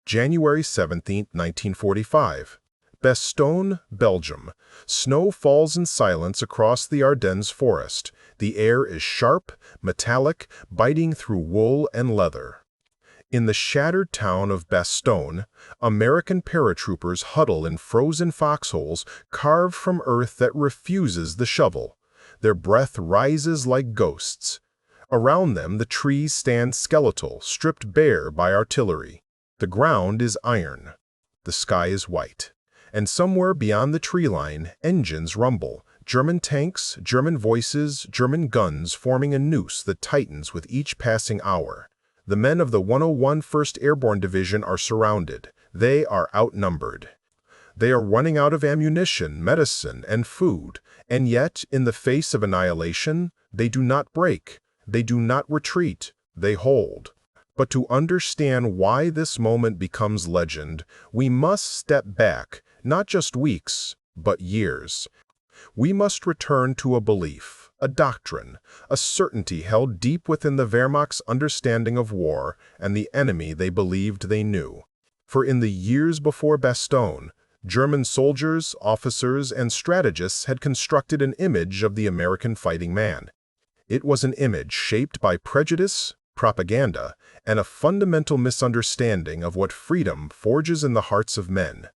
January 17, 1945. Bastogne, Belgium. Snow falls in silence across the Ardennes forest. The air is sharp, metallic, biting through wool and leather. In the shattered town of Bastogne, American paratroopers huddle in frozen foxholes carved from earth that refuses the shovel. Their breath rises like ghosts. Around them, the trees stand skeletal, stripped bare by artillery. The ground is iron. The sky is white. And somewhere beyond the tree line, engines rumble. German tanks, German voices, German guns forming a noose that tightens with each passing hour. The men of the 101st Airborne Division are surrounded. They are outnumbered. They are running out of ammunition, medicine, and food. And yet, in the face of annihilation, they do not break. They do not retreat. They hold. But to understand why this moment becomes legend, we must step back, not just weeks, but years. We must return to a belief, a doctrine, a certainty held deep within the Wehrmacht's understanding of war and the enemy they believed they knew. For in the years before Bastogne, German soldiers, officers, and strategists had constructed an image of the American fighting man. It was an image shaped by prejudice, propaganda, and a fundamental misunderstanding of what freedom forges in the hearts of men.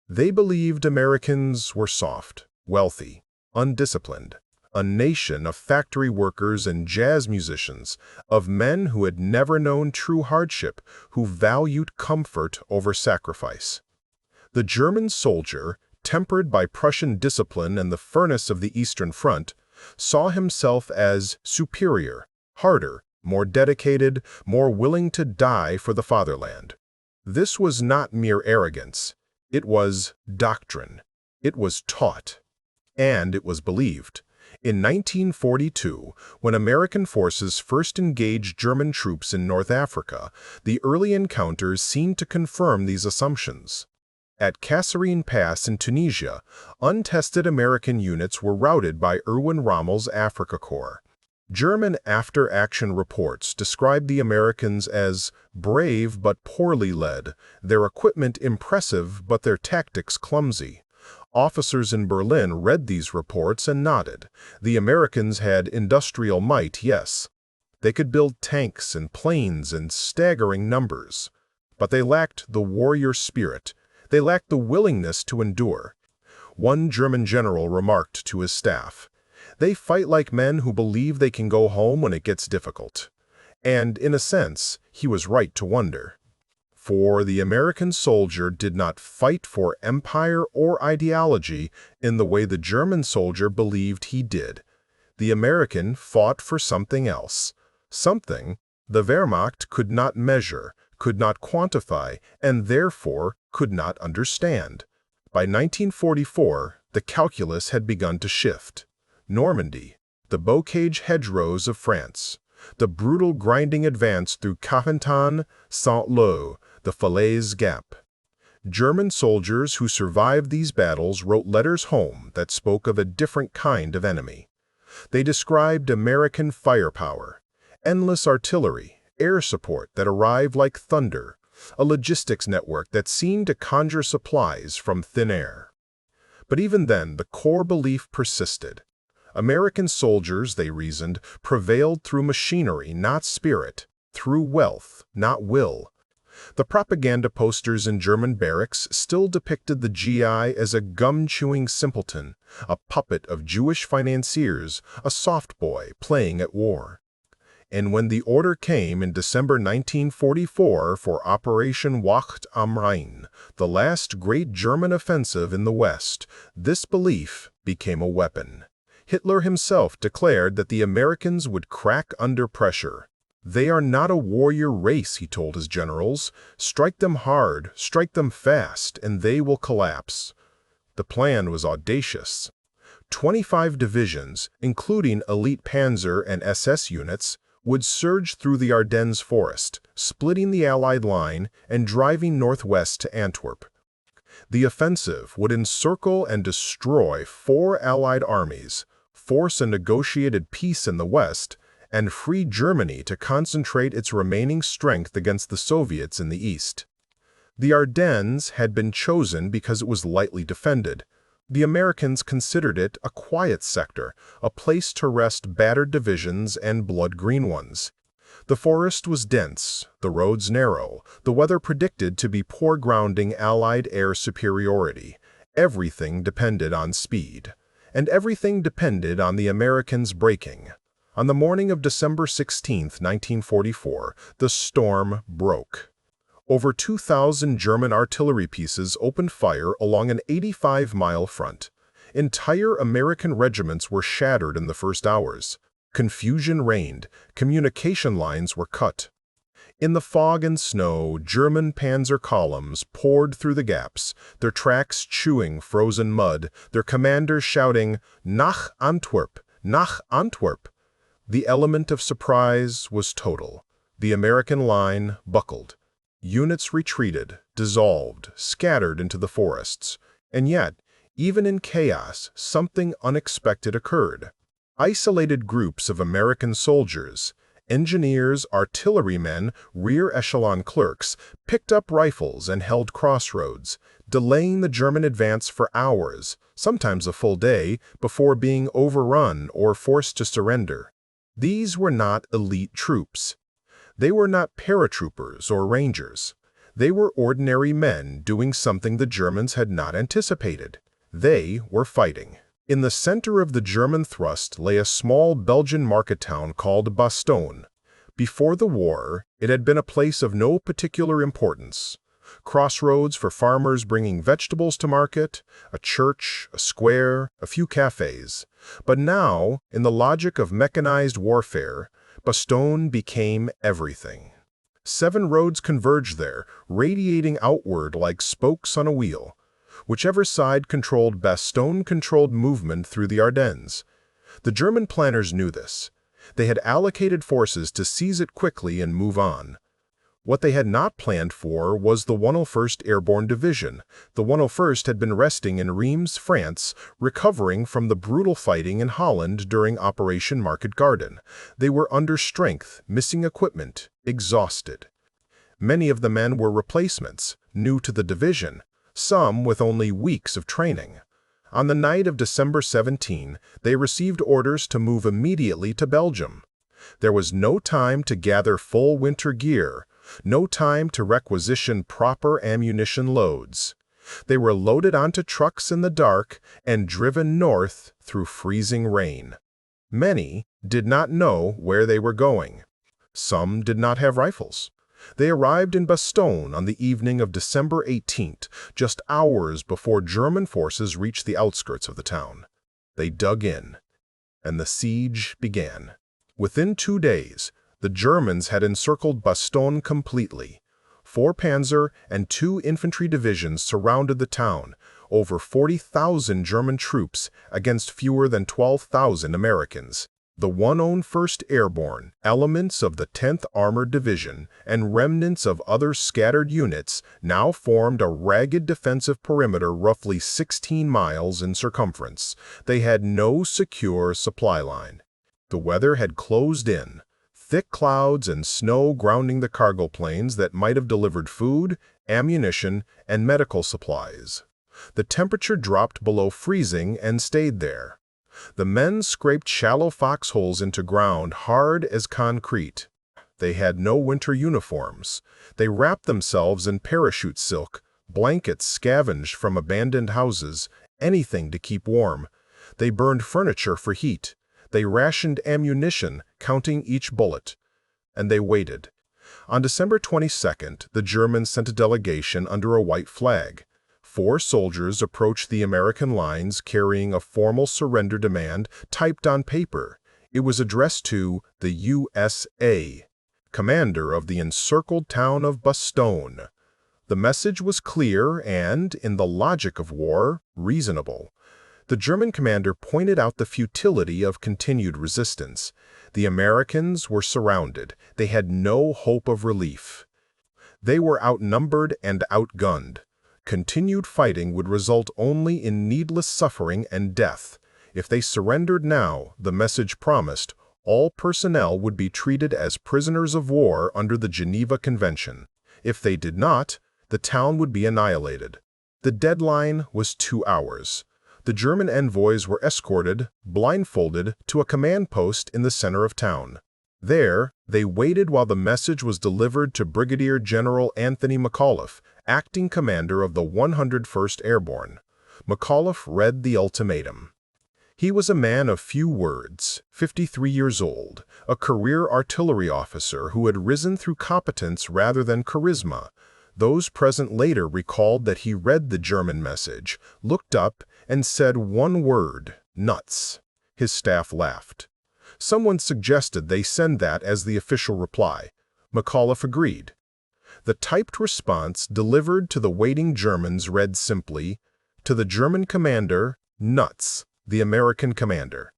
They believed Americans were soft, wealthy, undisciplined, a nation of factory workers and jazz musicians, of men who had never known true hardship, who valued comfort over sacrifice. The German soldier, tempered by Prussian discipline and the furnace of the Eastern Front, saw himself as superior, harder, more dedicated, more willing to die for the fatherland. This was not mere arrogance. It was doctrine. It was taught. And it was believed. In 1942, when American forces first engaged German troops in North Africa, the early encounters seemed to confirm these assumptions. At Kasserine Pass in Tunisia, untested American units were routed by Erwin Rommel's Afrika Korps. German after-action reports described the Americans as brave but poorly led, their equipment impressive but their tactics clumsy. Officers in Berlin read these reports and nodded. The Americans had industrial might, yes. They could build tanks and planes in staggering numbers. But they lacked the warrior spirit. They lacked the willingness to endure. One German general remarked to his staff, "They fight like men who believe they can go home when it gets difficult." And, in a sense, he was right to wonder. For the American soldier did not fight for empire or ideology in the way the German soldier believed he did. The American fought for something else, something the Wehrmacht could not measure, could not quantify, and therefore could not understand. By 1944, the calculus had begun to shift. Normandy, the bocage hedgerows of France, the brutal grinding advance through Carentan, Saint-Lô, the Falaise Gap. German soldiers who survived these battles wrote letters home that spoke of a different kind of enemy. They described American firepower, endless artillery, air support that arrived like thunder, a logistics network that seemed to conjure supplies from thin air. But even then, the core belief persisted. American soldiers, they reasoned, prevailed through machinery, not spirit, through wealth, not will. The propaganda posters in German barracks still depicted the GI as a gum-chewing simpleton, a puppet of Jewish financiers, a soft boy playing at war. And when the order came in December 1944 for Operation Wacht am Rhein, the last great German offensive in the West, this belief became a weapon. Hitler himself declared that the Americans would crack under pressure. "They are not a warrior race," he told his generals. "Strike them hard, strike them fast, and they will collapse." The plan was audacious. 25 divisions, including elite Panzer and SS units, would surge through the Ardennes forest, splitting the Allied line and driving northwest to Antwerp. The offensive would encircle and destroy 4 Allied armies, force a negotiated peace in the West, and free Germany to concentrate its remaining strength against the Soviets in the East. The Ardennes had been chosen because it was lightly defended. The Americans considered it a quiet sector, a place to rest battered divisions and blood-green ones. The forest was dense, the roads narrow, the weather predicted to be poor grounding Allied air superiority. Everything depended on speed. And everything depended on the Americans braking. On the morning of December 16, 1944, the storm broke. Over 2,000 German artillery pieces opened fire along an 85-mile front. Entire American regiments were shattered in the first hours. Confusion reigned, communication lines were cut. In the fog and snow, German Panzer columns poured through the gaps, their tracks chewing frozen mud, their commanders shouting, "Nach Antwerp! Nach Antwerp!" The element of surprise was total. The American line buckled. Units retreated, dissolved, scattered into the forests. And yet, even in chaos, something unexpected occurred. Isolated groups of American soldiers, engineers, artillerymen, rear echelon clerks, picked up rifles and held crossroads, delaying the German advance for hours, sometimes a full day, before being overrun or forced to surrender. These were not elite troops. They were not paratroopers or rangers. They were ordinary men doing something the Germans had not anticipated. They were fighting. In the center of the German thrust lay a small Belgian market town called Bastogne. Before the war, it had been a place of no particular importance. Crossroads for farmers bringing vegetables to market, a church, a square, a few cafes. But now, in the logic of mechanized warfare, Bastogne became everything. 7 roads converged there, radiating outward like spokes on a wheel. Whichever side controlled Bastogne controlled movement through the Ardennes. The German planners knew this. They had allocated forces to seize it quickly and move on. What they had not planned for was the 101st Airborne Division. The 101st had been resting in Reims, France, recovering from the brutal fighting in Holland during Operation Market Garden. They were under strength, missing equipment, exhausted. Many of the men were replacements, new to the division, some with only weeks of training. On the night of December 17, they received orders to move immediately to Belgium. There was no time to gather full winter gear, no time to requisition proper ammunition loads. They were loaded onto trucks in the dark and driven north through freezing rain. Many did not know where they were going. Some did not have rifles. They arrived in Bastogne on the evening of December 18th, just hours before German forces reached the outskirts of the town. They dug in, and the siege began. Within 2 days, the Germans had encircled Bastogne completely. 4 Panzer and 2 infantry divisions surrounded the town, over 40,000 German troops against fewer than 12,000 Americans. The 101st Airborne, elements of the 10th Armored Division, and remnants of other scattered units now formed a ragged defensive perimeter roughly 16 miles in circumference. They had no secure supply line. The weather had closed in, thick clouds and snow grounding the cargo planes that might have delivered food, ammunition, and medical supplies. The temperature dropped below freezing and stayed there. The men scraped shallow foxholes into ground hard as concrete. They had no winter uniforms. They wrapped themselves in parachute silk, blankets scavenged from abandoned houses, anything to keep warm. They burned furniture for heat. They rationed ammunition, counting each bullet. And they waited. On December 22nd, the Germans sent a delegation under a white flag. 4 soldiers approached the American lines carrying a formal surrender demand typed on paper. It was addressed to the USA, commander of the encircled town of Bastogne. The message was clear and, in the logic of war, reasonable. The German commander pointed out the futility of continued resistance. The Americans were surrounded. They had no hope of relief. They were outnumbered and outgunned. Continued fighting would result only in needless suffering and death. If they surrendered now, the message promised, all personnel would be treated as prisoners of war under the Geneva Convention. If they did not, The town would be annihilated. The deadline was 2 hours. The German envoys were escorted, blindfolded, to a command post in the center of town. There, they waited while the message was delivered to Brigadier General Anthony McAuliffe, acting commander of the 101st Airborne. McAuliffe read the ultimatum. He was a man of few words, 53 years old, a career artillery officer who had risen through competence rather than charisma. Those present later recalled that he read the German message, looked up, and said one word, "Nuts." His staff laughed. Someone suggested they send that as the official reply. McAuliffe agreed. The typed response delivered to the waiting Germans read simply, "To the German commander, nuts, the American commander."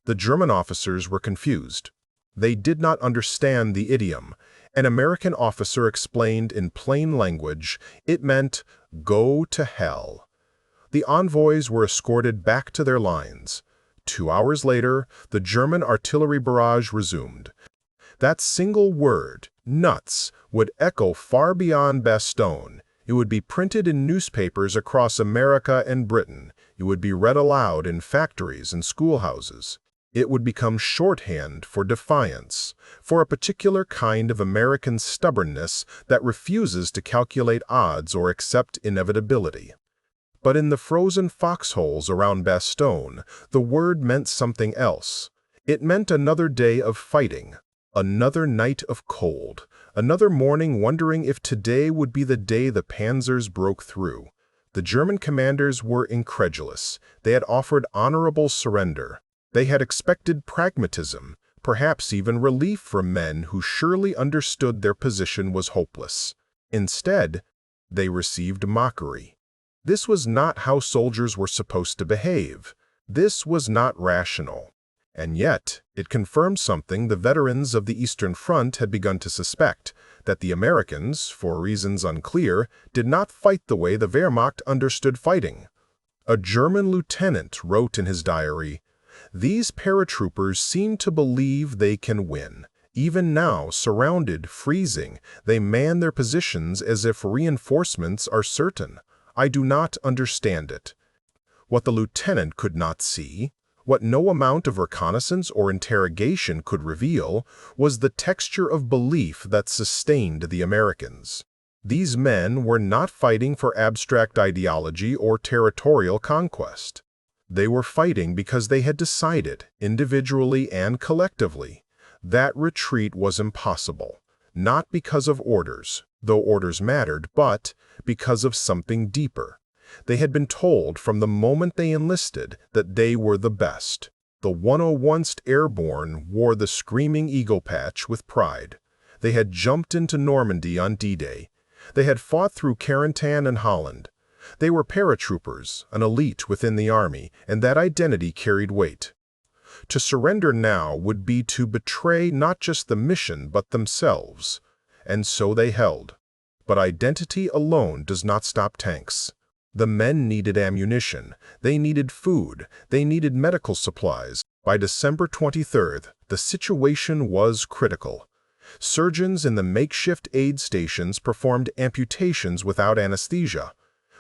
The German officers were confused. They did not understand the idiom. An American officer explained in plain language, it meant, "Go to hell." The envoys were escorted back to their lines. 2 hours later, the German artillery barrage resumed. That single word, nuts, would echo far beyond Bastogne. It would be printed in newspapers across America and Britain. It would be read aloud in factories and schoolhouses. It would become shorthand for defiance, for a particular kind of American stubbornness that refuses to calculate odds or accept inevitability. But in the frozen foxholes around Bastogne, the word meant something else. It meant another day of fighting, another night of cold, another morning wondering if today would be the day the panzers broke through. The German commanders were incredulous. They had offered honorable surrender. They had expected pragmatism, perhaps even relief from men who surely understood their position was hopeless. Instead, they received mockery. This was not how soldiers were supposed to behave. This was not rational. And yet, it confirmed something the veterans of the Eastern Front had begun to suspect, that the Americans, for reasons unclear, did not fight the way the Wehrmacht understood fighting. A German lieutenant wrote in his diary, "These paratroopers seem to believe they can win. Even now, surrounded, freezing, they man their positions as if reinforcements are certain. I do not understand it." What the lieutenant could not see, what no amount of reconnaissance or interrogation could reveal, was the texture of belief that sustained the Americans. These men were not fighting for abstract ideology or territorial conquest. They were fighting because they had decided, individually and collectively, that retreat was impossible, not because of orders, though orders mattered, but because of something deeper. They had been told from the moment they enlisted that they were the best. The 101st Airborne wore the screaming eagle patch with pride. They had jumped into Normandy on D-Day. They had fought through Carentan and Holland. They were paratroopers, an elite within the army, and that identity carried weight. To surrender now would be to betray not just the mission but themselves. And so they held. But identity alone does not stop tanks. The men needed ammunition, they needed food, they needed medical supplies. By December 23rd, the situation was critical. Surgeons in the makeshift aid stations performed amputations without anesthesia.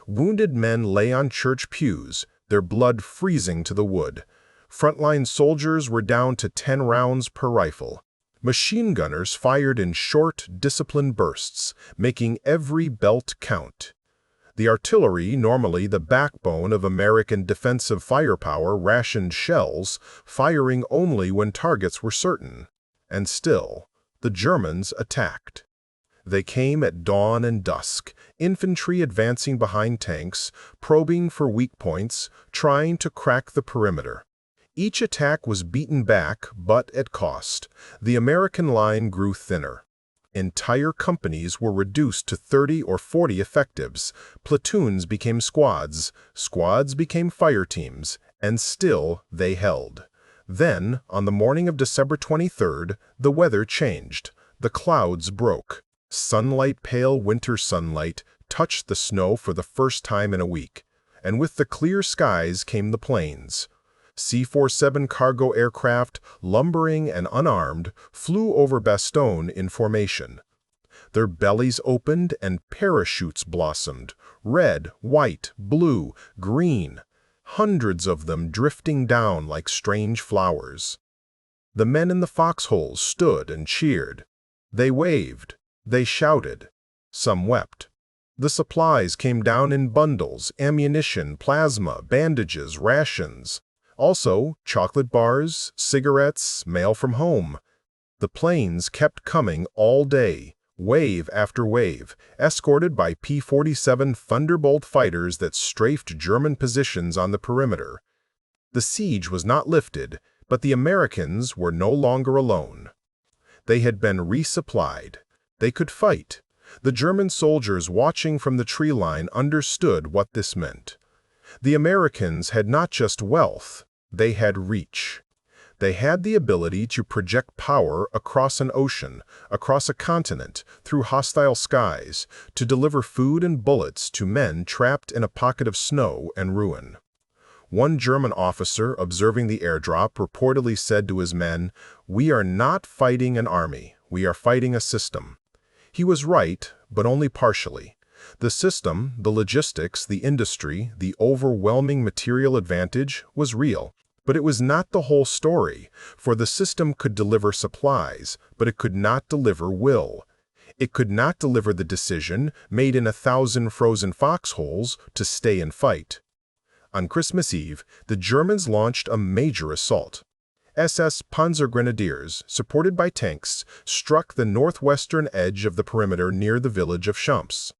Wounded men lay on church pews, their blood freezing to the wood. Frontline soldiers were down to 10 rounds per rifle. Machine gunners fired in short, disciplined bursts, making every belt count. The artillery, normally the backbone of American defensive firepower, rationed shells, firing only when targets were certain. And still, the Germans attacked. They came at dawn and dusk, infantry advancing behind tanks, probing for weak points, trying to crack the perimeter. Each attack was beaten back, but at cost. The American line grew thinner. Entire companies were reduced to 30 or 40 effectives. Platoons became squads. Squads became fire teams. And still they held. Then, on the morning of December 23rd, the weather changed. The clouds broke. Sunlight, pale winter sunlight, touched the snow for the first time in a week. And with the clear skies came the planes. C-47 cargo aircraft, lumbering and unarmed, flew over Bastogne in formation. Their bellies opened and parachutes blossomed, red, white, blue, green, hundreds of them drifting down like strange flowers. The men in the foxholes stood and cheered. They waved. They shouted. Some wept. The supplies came down in bundles: ammunition, plasma, bandages, rations. Also, chocolate bars, cigarettes, mail from home. The planes kept coming all day, wave after wave, escorted by P-47 Thunderbolt fighters that strafed German positions on the perimeter. The siege was not lifted, but the Americans were no longer alone. They had been resupplied. They could fight. The German soldiers watching from the tree line understood what this meant. The Americans had not just wealth, they had reach. They had the ability to project power across an ocean, across a continent, through hostile skies, to deliver food and bullets to men trapped in a pocket of snow and ruin. One German officer observing the airdrop reportedly said to his men, "We are not fighting an army, we are fighting a system." He was right, but only partially. The system, the logistics, the industry, the overwhelming material advantage was real. But it was not the whole story, for the system could deliver supplies, but it could not deliver will. It could not deliver the decision, made in 1,000 frozen foxholes, to stay and fight. On Christmas Eve, the Germans launched a major assault. SS Panzer Grenadiers, supported by tanks, struck the northwestern edge of the perimeter near the village of Champs.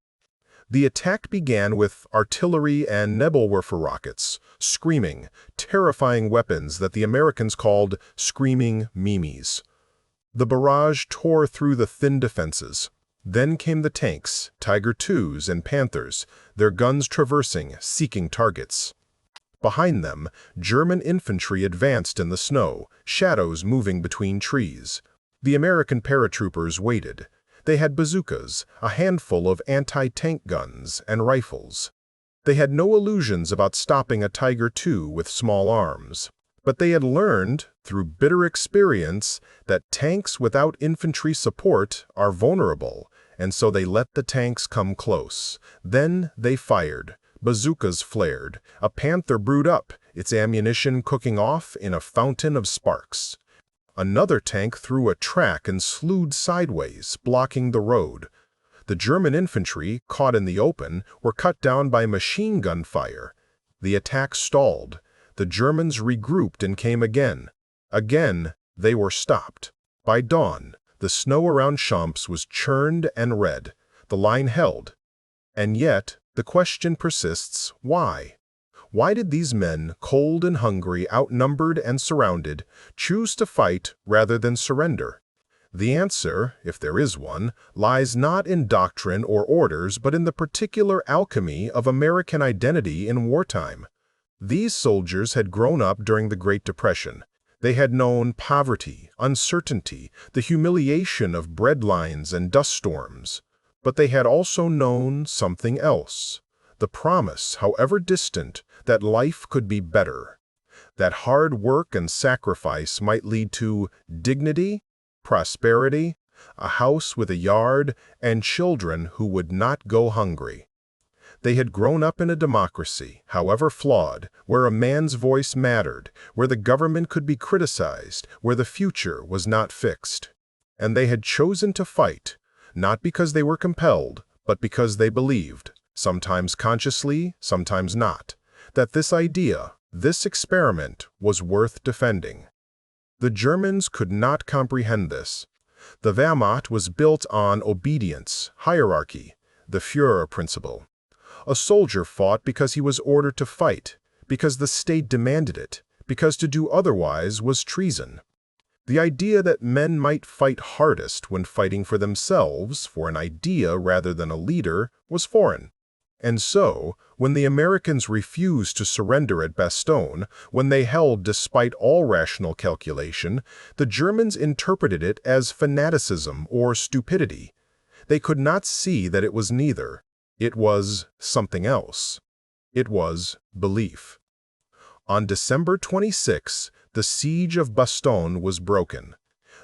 The attack began with artillery and Nebelwerfer rockets, screaming, terrifying weapons that the Americans called screaming Mimis. The barrage tore through the thin defenses. Then came the tanks, Tiger IIs and Panthers, their guns traversing, seeking targets. Behind them, German infantry advanced in the snow, shadows moving between trees. The American paratroopers waited. They had bazookas, a handful of anti-tank guns, and rifles. They had no illusions about stopping a Tiger II with small arms. But they had learned, through bitter experience, that tanks without infantry support are vulnerable, and so they let the tanks come close. Then they fired. Bazookas flared. A Panther brewed up, its ammunition cooking off in a fountain of sparks. Another tank threw a track and slewed sideways, blocking the road. The German infantry, caught in the open, were cut down by machine gun fire. The attack stalled. The Germans regrouped and came again. Again, they were stopped. By dawn, the snow around Champs was churned and red. The line held. And yet, the question persists, why? Why did these men, cold and hungry, outnumbered and surrounded, choose to fight rather than surrender? The answer, if there is one, lies not in doctrine or orders, but in the particular alchemy of American identity in wartime. These soldiers had grown up during the Great Depression. They had known poverty, uncertainty, the humiliation of breadlines and dust storms. But they had also known something else. The promise, however distant, that life could be better. That hard work and sacrifice might lead to dignity, prosperity, a house with a yard, and children who would not go hungry. They had grown up in a democracy, however flawed, where a man's voice mattered, where the government could be criticized, where the future was not fixed. And they had chosen to fight, not because they were compelled, but because they believed, sometimes consciously, sometimes not, that this idea, this experiment, was worth defending. The Germans could not comprehend this. The Wehrmacht was built on obedience, hierarchy, the Führer principle. A soldier fought because he was ordered to fight, because the state demanded it, because to do otherwise was treason. The idea that men might fight hardest when fighting for themselves, for an idea rather than a leader, was foreign. And so, when the Americans refused to surrender at Bastogne, when they held despite all rational calculation, the Germans interpreted it as fanaticism or stupidity. They could not see that it was neither. It was something else. It was belief. On December 26, the Siege of Bastogne was broken.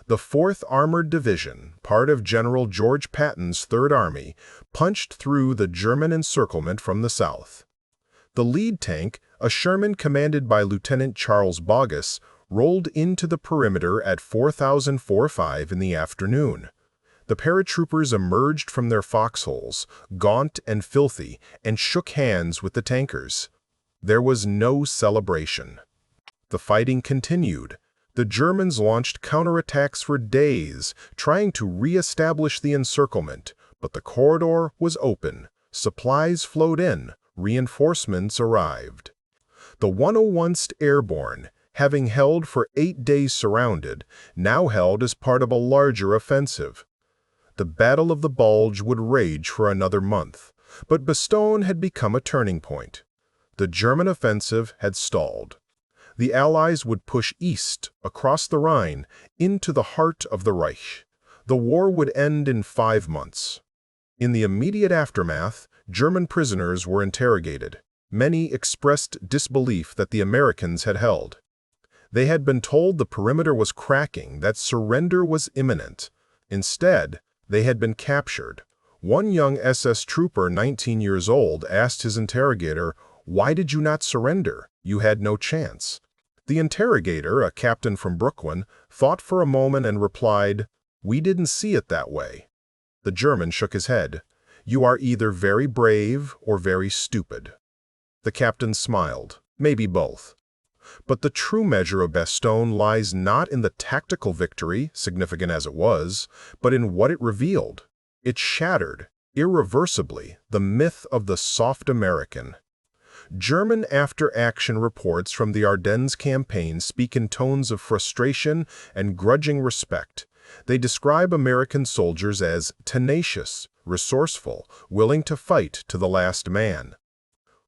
The 4th Armored Division, part of General George Patton's Third Army, punched through the German encirclement from the south. The lead tank, a Sherman commanded by Lieutenant Charles Bogus, rolled into the perimeter at 4,045 in the afternoon. The paratroopers emerged from their foxholes, gaunt and filthy, and shook hands with the tankers. There was no celebration. The fighting continued. The Germans launched counterattacks for days, trying to re-establish the encirclement, but the corridor was open. Supplies flowed in. Reinforcements arrived. The 101st Airborne, having held for 8 days surrounded, now held as part of a larger offensive. The Battle of the Bulge would rage for another month, but Bastogne had become a turning point. The German offensive had stalled. The Allies would push east, across the Rhine, into the heart of the Reich. The war would end in 5 months. In the immediate aftermath, German prisoners were interrogated. Many expressed disbelief that the Americans had held. They had been told the perimeter was cracking, that surrender was imminent. Instead, they had been captured. One young SS trooper, 19 years old, asked his interrogator, "Why did you not surrender? You had no chance." The interrogator, a captain from Brooklyn, thought for a moment and replied, "We didn't see it that way." The German shook his head. "You are either very brave or very stupid." The captain smiled. Maybe both. But the true measure of Bastogne lies not in the tactical victory, significant as it was, but in what it revealed. It shattered, irreversibly, the myth of the soft American. German after-action reports from the Ardennes campaign speak in tones of frustration and grudging respect. They describe American soldiers as tenacious, resourceful, willing to fight to the last man.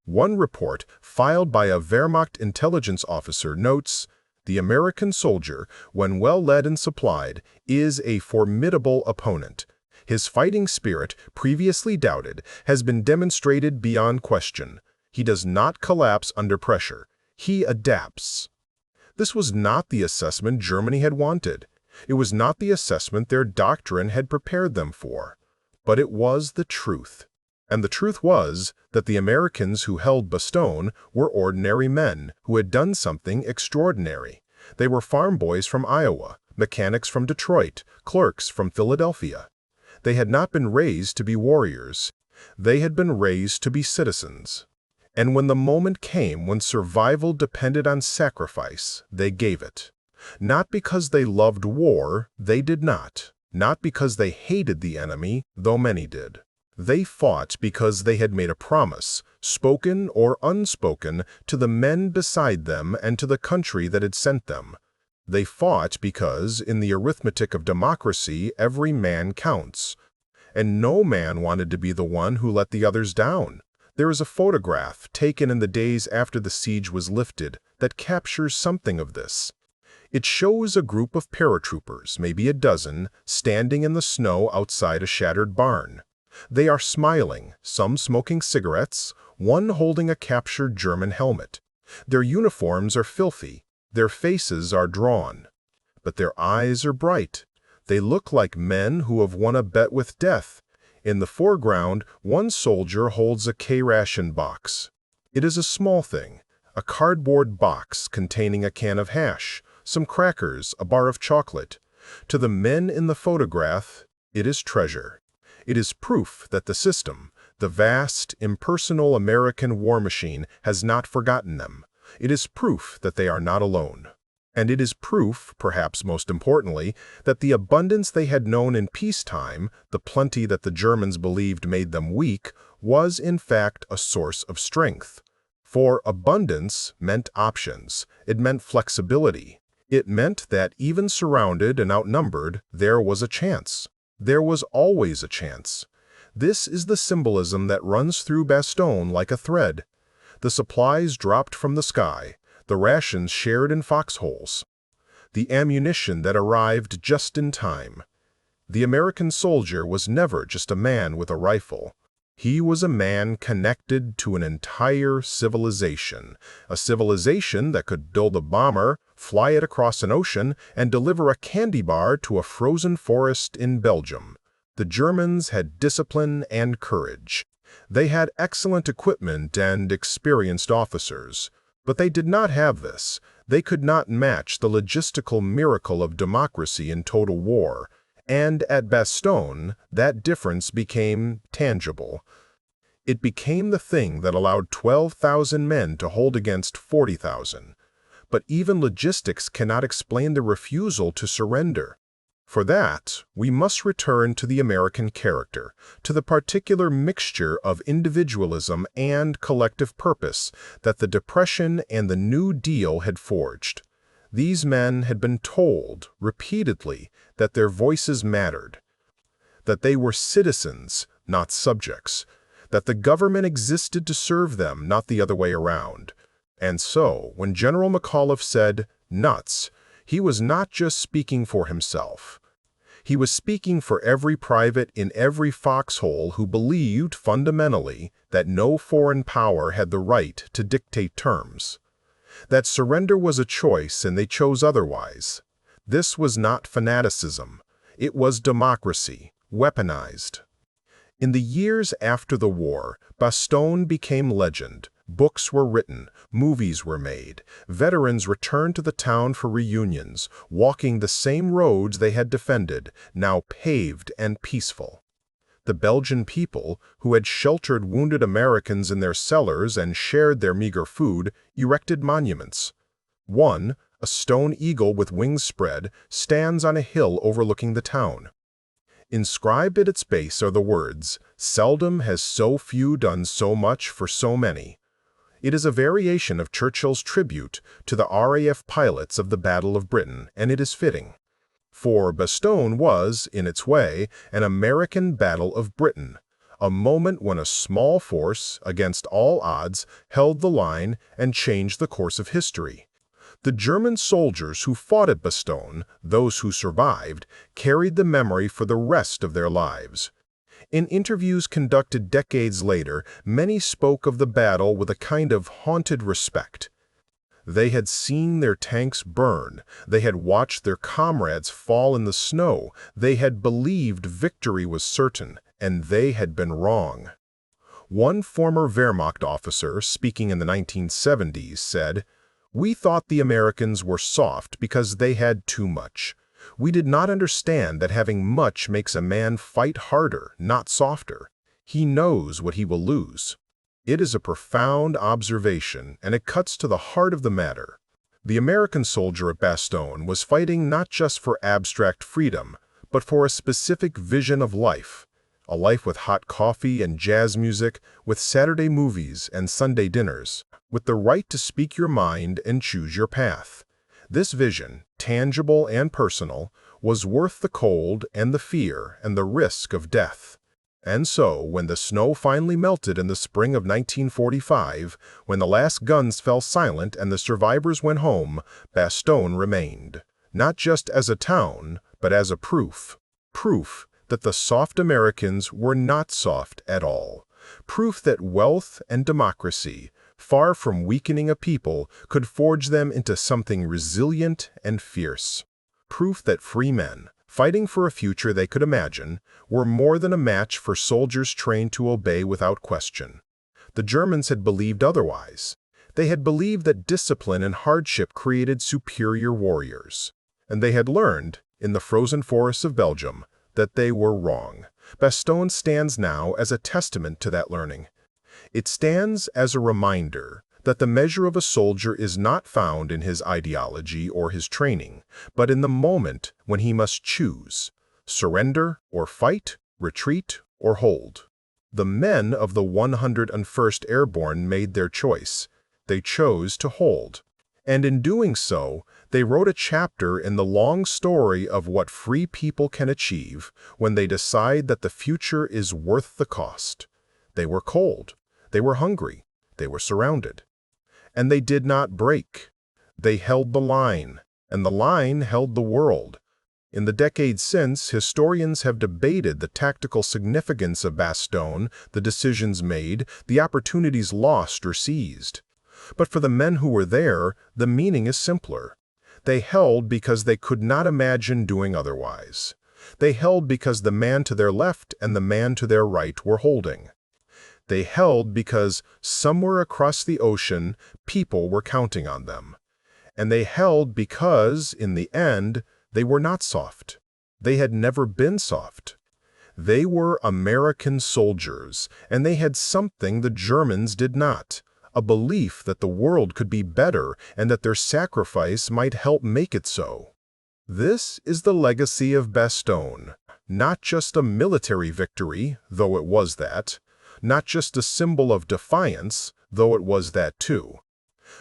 One report, filed by a Wehrmacht intelligence officer, notes, "The American soldier, when well led and supplied, is a formidable opponent. His fighting spirit, previously doubted, has been demonstrated beyond question. He does not collapse under pressure. He adapts." This was not the assessment Germany had wanted. It was not the assessment their doctrine had prepared them for. But it was the truth. And the truth was that the Americans who held Bastogne were ordinary men who had done something extraordinary. They were farm boys from Iowa, mechanics from Detroit, clerks from Philadelphia. They had not been raised to be warriors. They had been raised to be citizens. And when the moment came when survival depended on sacrifice, they gave it. Not because they loved war, they did not. Not because they hated the enemy, though many did. They fought because they had made a promise, spoken or unspoken, to the men beside them and to the country that had sent them. They fought because, in the arithmetic of democracy, every man counts. And no man wanted to be the one who let the others down. There is a photograph, taken in the days after the siege was lifted, that captures something of this. It shows a group of paratroopers, maybe a dozen, standing in the snow outside a shattered barn. They are smiling, some smoking cigarettes, one holding a captured German helmet. Their uniforms are filthy, their faces are drawn. But their eyes are bright. They look like men who have won a bet with death. In the foreground, one soldier holds a K-ration box. It is a small thing, a cardboard box containing a can of hash, some crackers, a bar of chocolate. To the men in the photograph, it is treasure. It is proof that the system, the vast, impersonal American war machine, has not forgotten them. It is proof that they are not alone. And it is proof, perhaps most importantly, that the abundance they had known in peacetime, the plenty that the Germans believed made them weak, was in fact a source of strength. For abundance meant options. It meant flexibility. It meant that even surrounded and outnumbered, there was a chance. There was always a chance. This is the symbolism that runs through Bastogne like a thread. The supplies dropped from the sky, the rations shared in foxholes, the ammunition that arrived just in time. The American soldier was never just a man with a rifle. He was a man connected to an entire civilization, a civilization that could build a bomber, fly it across an ocean, and deliver a candy bar to a frozen forest in Belgium. The Germans had discipline and courage. They had excellent equipment and experienced officers. But they did not have this. They could not match the logistical miracle of democracy in total war. And at Bastogne, that difference became tangible. It became the thing that allowed 12,000 men to hold against 40,000. But even logistics cannot explain the refusal to surrender. For that, we must return to the American character, to the particular mixture of individualism and collective purpose that the Depression and the New Deal had forged. These men had been told, repeatedly, that their voices mattered, that they were citizens, not subjects, that the government existed to serve them, not the other way around. And so, when General McAuliffe said, "nuts," he was not just speaking for himself. He was speaking for every private in every foxhole who believed, fundamentally, that no foreign power had the right to dictate terms. That surrender was a choice and they chose otherwise. This was not fanaticism. It was democracy, weaponized. In the years after the war, Bastogne became legend. Books were written, movies were made, veterans returned to the town for reunions, walking the same roads they had defended, now paved and peaceful. The Belgian people, who had sheltered wounded Americans in their cellars and shared their meager food, erected monuments. One, a stone eagle with wings spread, stands on a hill overlooking the town. Inscribed at its base are the words, "Seldom has so few done so much for so many." It is a variation of Churchill's tribute to the RAF pilots of the Battle of Britain, and it is fitting. For Bastogne was, in its way, an American Battle of Britain, a moment when a small force, against all odds, held the line and changed the course of history. The German soldiers who fought at Bastogne, those who survived, carried the memory for the rest of their lives. In interviews conducted decades later, many spoke of the battle with a kind of haunted respect. They had seen their tanks burn, they had watched their comrades fall in the snow, they had believed victory was certain, and they had been wrong. One former Wehrmacht officer, speaking in the 1970s, said, "We thought the Americans were soft because they had too much. We did not understand that having much makes a man fight harder, not softer. He knows what he will lose." It is a profound observation, and it cuts to the heart of the matter. The American soldier at Bastogne was fighting not just for abstract freedom, but for a specific vision of life. A life with hot coffee and jazz music, with Saturday movies and Sunday dinners, with the right to speak your mind and choose your path. This vision, tangible and personal, was worth the cold and the fear and the risk of death. And so, when the snow finally melted in the spring of 1945, when the last guns fell silent and the survivors went home, Bastogne remained, not just as a town, but as a proof. Proof that the soft Americans were not soft at all. Proof that wealth and democracy, far from weakening a people, could forge them into something resilient and fierce. Proof that free men, fighting for a future they could imagine, were more than a match for soldiers trained to obey without question. The Germans had believed otherwise. They had believed that discipline and hardship created superior warriors. And they had learned, in the frozen forests of Belgium, that they were wrong. Bastogne stands now as a testament to that learning. It stands as a reminder that the measure of a soldier is not found in his ideology or his training, but in the moment when he must choose, surrender or fight, retreat or hold. The men of the 101st Airborne made their choice. They chose to hold. And in doing so, they wrote a chapter in the long story of what free people can achieve when they decide that the future is worth the cost. They were cold. They were hungry. They were surrounded. And they did not break. They held the line, and the line held the world. In the decades since, historians have debated the tactical significance of Bastogne, the decisions made, the opportunities lost or seized. But for the men who were there, the meaning is simpler. They held because they could not imagine doing otherwise. They held because the man to their left and the man to their right were holding. They held because somewhere across the ocean, people were counting on them. And they held because, in the end, they were not soft. They had never been soft. They were American soldiers, and they had something the Germans did not, a belief that the world could be better and that their sacrifice might help make it so. This is the legacy of Bastogne, not just a military victory, though it was that, not just a symbol of defiance, though it was that too,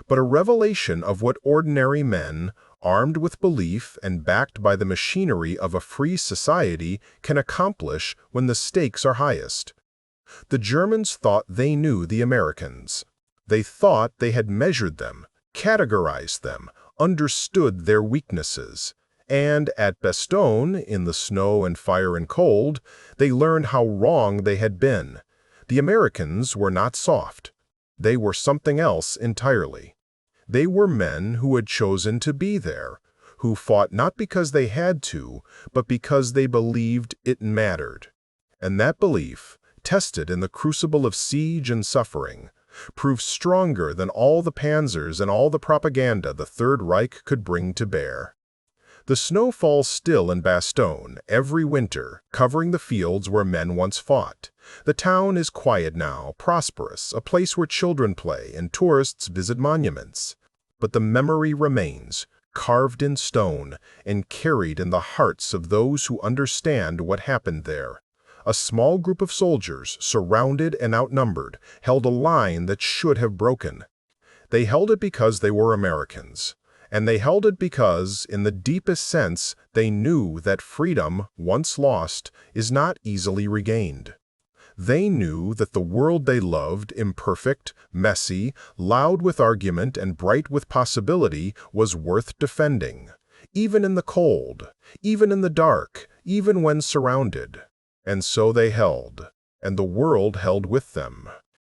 but a revelation of what ordinary men, armed with belief and backed by the machinery of a free society, can accomplish when the stakes are highest. The Germans thought they knew the Americans. They thought they had measured them, categorized them, understood their weaknesses. And at Bastogne, in the snow and fire and cold, they learned how wrong they had been. The Americans were not soft. They were something else entirely. They were men who had chosen to be there, who fought not because they had to, but because they believed it mattered. And that belief, tested in the crucible of siege and suffering, proved stronger than all the panzers and all the propaganda the Third Reich could bring to bear. The snow falls still in Bastogne every winter, covering the fields where men once fought. The town is quiet now, prosperous, a place where children play and tourists visit monuments. But the memory remains, carved in stone and carried in the hearts of those who understand what happened there. A small group of soldiers, surrounded and outnumbered, held a line that should have broken. They held it because they were Americans. And they held it because, in the deepest sense, they knew that freedom, once lost, is not easily regained. They knew that the world they loved, imperfect, messy, loud with argument and bright with possibility, was worth defending, even in the cold, even in the dark, even when surrounded. And so they held, and the world held with them.